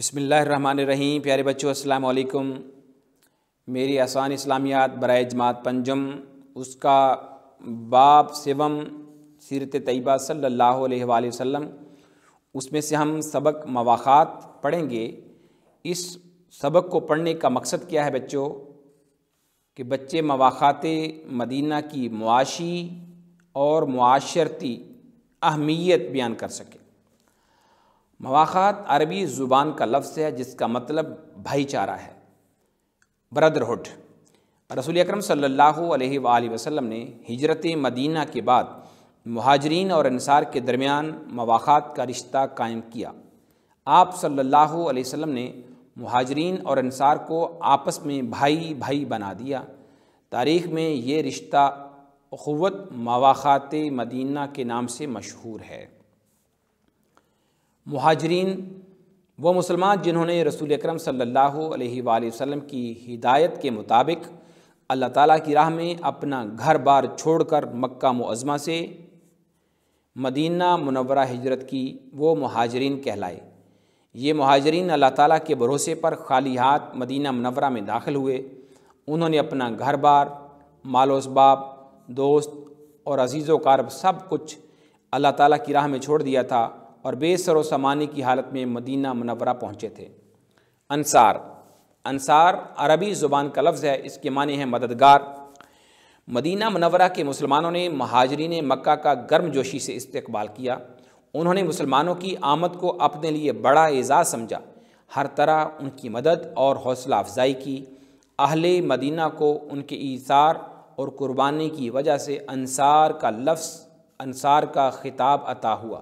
بسم اللہ الرحمن الرحیم۔ پیارے بچوں السلام علیکم۔ میری آسان اسلامیات برائے جماعت پنجم اس کا باب سوم سیرت طیبہ صلی اللہ علیہ وآلہ وسلم، اس میں سے ہم سبق مواخات پڑھیں گے۔ اس سبق کو پڑھنے کا مقصد کیا ہے بچوں؟ کہ بچے مواخات مدینہ کی معاشی اور معاشرتی اہمیت بیان کر سکیں۔ مواخات عربی زبان کا لفظ ہے جس کا مطلب بھائی چارہ ہے، بردرہڈ۔ رسول اکرم صلی اللہ علیہ وآلہ وسلم نے ہجرت مدینہ کے بعد مہاجرین اور انصار کے درمیان مواخات کا رشتہ قائم کیا۔ آپ صلی اللہ علیہ وسلم نے مہاجرین اور انصار کو آپس میں بھائی بھائی بنا دیا۔ تاریخ میں یہ رشتہ اخوت مواخات مدینہ کے نام سے مشہور ہے۔ مہاجرین وہ مسلمان جنہوں نے رسول اکرم صلی اللہ علیہ وآلہ وسلم کی ہدایت کے مطابق اللہ تعالیٰ کی راہ میں اپنا گھر بار چھوڑ کر مکہ معظمہ سے مدینہ منورہ ہجرت کی، وہ مہاجرین کہلائے۔ یہ مہاجرین اللہ تعالیٰ کے بھروسے پر خالی ہاتھ مدینہ منورہ میں داخل ہوئے۔ انہوں نے اپنا گھر بار، مال و اسباب، دوست اور عزیز و اقارب سب کچھ اللہ تعالیٰ کی راہ میں چھوڑ دیا تھا اور بے سر و سامانی کی حالت میں مدینہ منورہ پہنچے تھے۔ انصار عربی زبان کا لفظ ہے، اس کے معنی ہے مددگار۔ مدینہ منورہ کے مسلمانوں نے مہاجرین مکہ کا گرم جوشی سے استقبال کیا۔ انہوں نے مسلمانوں کی آمد کو اپنے لیے بڑا اعزاز سمجھا، ہر طرح ان کی مدد اور حوصلہ افزائی کی۔ اہل مدینہ کو ان کے ایثار اور قربانی کی وجہ سے انصار کا لفظ، انصار کا خطاب عطا ہوا۔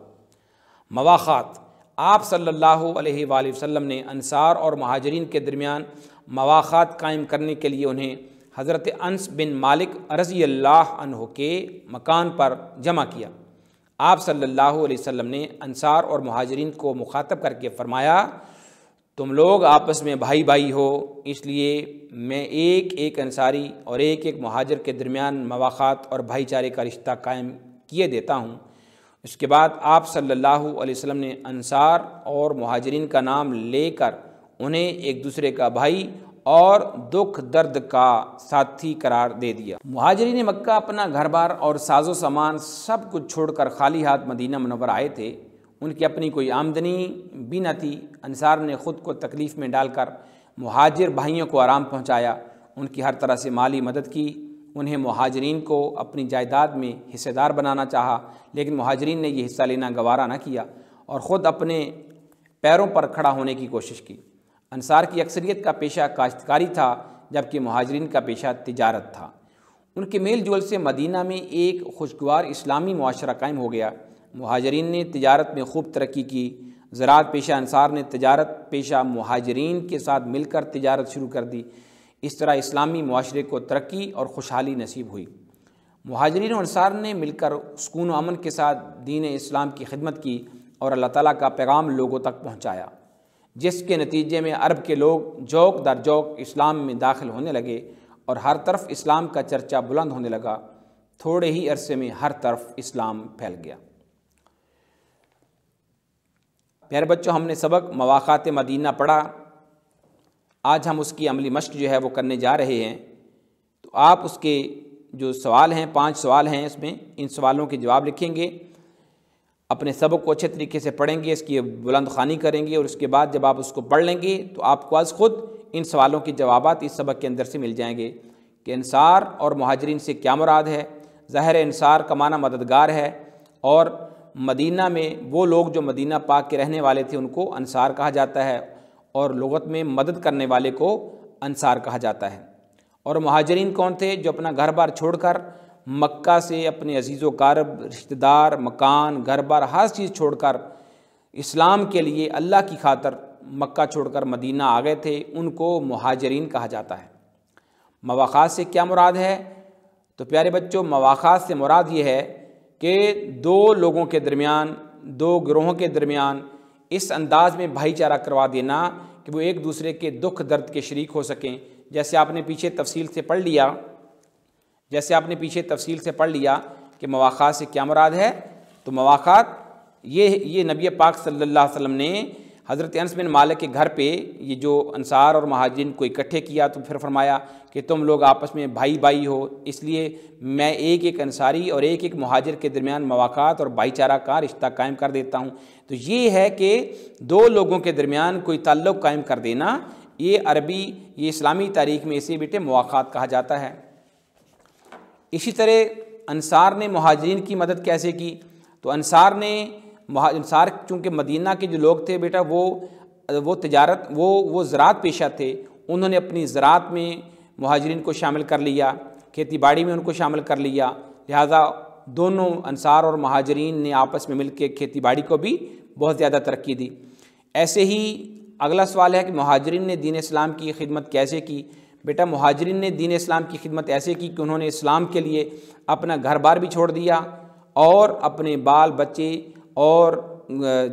مواخات آپ صلی اللہ علیہ وآلہ وسلم نے انصار اور مہاجرین کے درمیان مواخات قائم کرنے کے لیے انہیں حضرت انس بن مالک رضی اللہ عنہ کے مکان پر جمع کیا۔ آپ صلی اللہ علیہ وسلم نے انصار اور مہاجرین کو مخاطب کر کے فرمایا، تم لوگ آپس میں بھائی بھائی ہو، اس لیے میں ایک ایک انصاری اور ایک ایک مہاجر کے درمیان مواخات اور بھائی چارے کا رشتہ قائم کیے دیتا ہوں۔ اس کے بعد آپ صلی اللہ علیہ وسلم نے انصار اور مہاجرین کا نام لے کر انہیں ایک دوسرے کا بھائی اور دکھ درد کا ساتھی قرار دے دیا۔ مہاجرین مکہ اپنا گھر بار اور ساز و سامان سب کچھ چھوڑ کر خالی ہاتھ مدینہ منورہ آئے تھے۔ ان کی اپنی کوئی آمدنی بھی نہ تھی۔ انصار نے خود کو تکلیف میں ڈال کر مہاجر بھائیوں کو آرام پہنچایا، ان کی ہر طرح سے مالی مدد کی۔ انہیں مہاجرین کو اپنی جائیداد میں حصے دار بنانا چاہا، لیکن مہاجرین نے یہ حصہ لینا گوارا نہ کیا اور خود اپنے پیروں پر کھڑا ہونے کی کوشش کی۔ انصار کی اکثریت کا پیشہ کاشتکاری تھا، جبکہ مہاجرین کا پیشہ تجارت تھا۔ ان کے میل جول سے مدینہ میں ایک خوشگوار اسلامی معاشرہ قائم ہو گیا۔ مہاجرین نے تجارت میں خوب ترقی کی۔ زراعت پیشہ انصار نے تجارت پیشہ مہاجرین کے ساتھ مل کر تجارت شروع کر دی۔ اس طرح اسلامی معاشرے کو ترقی اور خوشحالی نصیب ہوئی۔ مہاجرین و انصار نے مل کر سکون و امن کے ساتھ دین اسلام کی خدمت کی اور اللہ تعالیٰ کا پیغام لوگوں تک پہنچایا، جس کے نتیجے میں عرب کے لوگ جوک در جوک اسلام میں داخل ہونے لگے اور ہر طرف اسلام کا چرچا بلند ہونے لگا۔ تھوڑے ہی عرصے میں ہر طرف اسلام پھیل گیا۔ پیارے بچوں، ہم نے سبق مواخات مدینہ پڑھا۔ آج ہم اس کی عملی مشق جو ہے وہ کرنے جا رہے ہیں۔ تو آپ اس کے جو سوال ہیں، 5 سوال ہیں، اس میں ان سوالوں کے جواب لکھیں گے، اپنے سبق کو اچھے طریقے سے پڑھیں گے، اس کی بلند خوانی کریں گے، اور اس کے بعد جب آپ اس کو پڑھ لیں گے تو آپ کو از خود ان سوالوں کے جوابات اس سبق کے اندر سے مل جائیں گے کہ انصار اور مہاجرین سے کیا مراد ہے۔ ظاہر انصار کا معنی مددگار ہے، اور مدینہ میں وہ لوگ جو مدینہ پاک کے رہنے والے تھے ان کو انصار کہا جاتا ہے، اور لغت میں مدد کرنے والے کو انصار کہا جاتا ہے۔ اور مہاجرین کون تھے؟ جو اپنا گھر بار چھوڑ کر مکہ سے اپنے عزیز و قارب، رشتہ دار، مکان، گھر بار، ہر چیز چھوڑ کر اسلام کے لیے اللہ کی خاطر مکہ چھوڑ کر مدینہ آ گئے تھے، ان کو مہاجرین کہا جاتا ہے۔ مواخات سے کیا مراد ہے؟ تو پیارے بچوں، مواخات سے مراد یہ ہے کہ 2 لوگوں کے درمیان، 2 گروہوں کے درمیان اس انداز میں بھائی چارہ کروا دینا کہ وہ ایک دوسرے کے دکھ درد کے شریک ہو سکیں۔ جیسے آپ نے پیچھے تفصیل سے پڑھ لیا کہ مواخات سے کیا مراد ہے، تو مواخات یہ نبی پاک صلی اللہ علیہ وسلم نے حضرت انس بن مالک کے گھر پہ یہ جو انصار اور مہاجرین کو اکٹھے کیا تو پھر فرمایا کہ تم لوگ آپس میں بھائی بھائی ہو، اس لیے میں ایک ایک انصاری اور ایک ایک مہاجر کے درمیان مواقعات اور بھائی چارہ کا رشتہ قائم کر دیتا ہوں۔ تو یہ ہے کہ دو لوگوں کے درمیان کوئی تعلق قائم کر دینا، یہ عربی، یہ اسلامی تاریخ میں اسے بیٹے مواقعات کہا جاتا ہے۔ اسی طرح انصار نے مہاجرین کی مدد کیسے کی؟ تو انصار چونکہ مدینہ کے جو لوگ تھے بیٹا وہ تجارت وہ زراعت پیشہ تھے، انہوں نے اپنی زراعت میں مہاجرین کو شامل کر لیا، کھیتی باڑی میں ان کو شامل کر لیا، لہٰذا دونوں انصار اور مہاجرین نے آپس میں مل کے کھیتی باڑی کو بھی بہت زیادہ ترقی دی۔ ایسے ہی اگلا سوال ہے کہ مہاجرین نے دین اسلام کی خدمت کیسے کی؟ بیٹا مہاجرین نے دین اسلام کی خدمت ایسے کی کہ انہوں نے اسلام کے لیے اپنا گھر بار بھی چھوڑ دیا اور اپنے بال بچے اور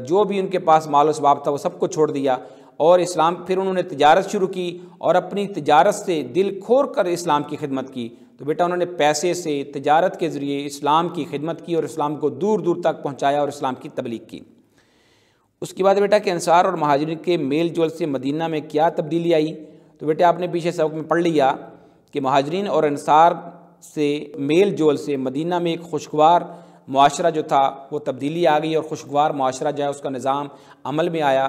جو بھی ان کے پاس مال و اسباب تھا وہ سب کو چھوڑ دیا، اور پھر انہوں نے تجارت شروع کی اور اپنی تجارت سے دل کھول کر اسلام کی خدمت کی۔ تو بیٹا انہوں نے پیسے سے تجارت کے ذریعے اسلام کی خدمت کی اور اسلام کو دور دور تک پہنچایا اور اسلام کی تبلیغ کی۔ اس کے بعد بیٹا کہ انصار اور مہاجرین کے میل جول سے مدینہ میں کیا تبدیلی آئی؟ تو بیٹا آپ نے پیچھے سبق میں پڑھ لیا کہ مہاجرین اور انصار سے میل جول سے مدینہ میں ایک خوشگوار معاشرہ جو تھا وہ تبدیلی آ گئی، اور خوشگوار معاشرہ جو ہے اس کا نظام عمل میں آیا،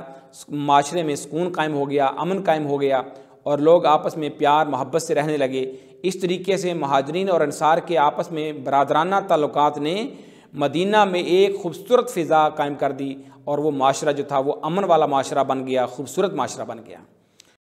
معاشرے میں سکون قائم ہو گیا، امن قائم ہو گیا، اور لوگ آپس میں پیار محبت سے رہنے لگے۔ اس طریقے سے مہاجرین اور انصار کے آپس میں برادرانہ تعلقات نے مدینہ میں ایک خوبصورت فضا قائم کر دی، اور وہ معاشرہ جو تھا وہ امن والا معاشرہ بن گیا، خوبصورت معاشرہ بن گیا۔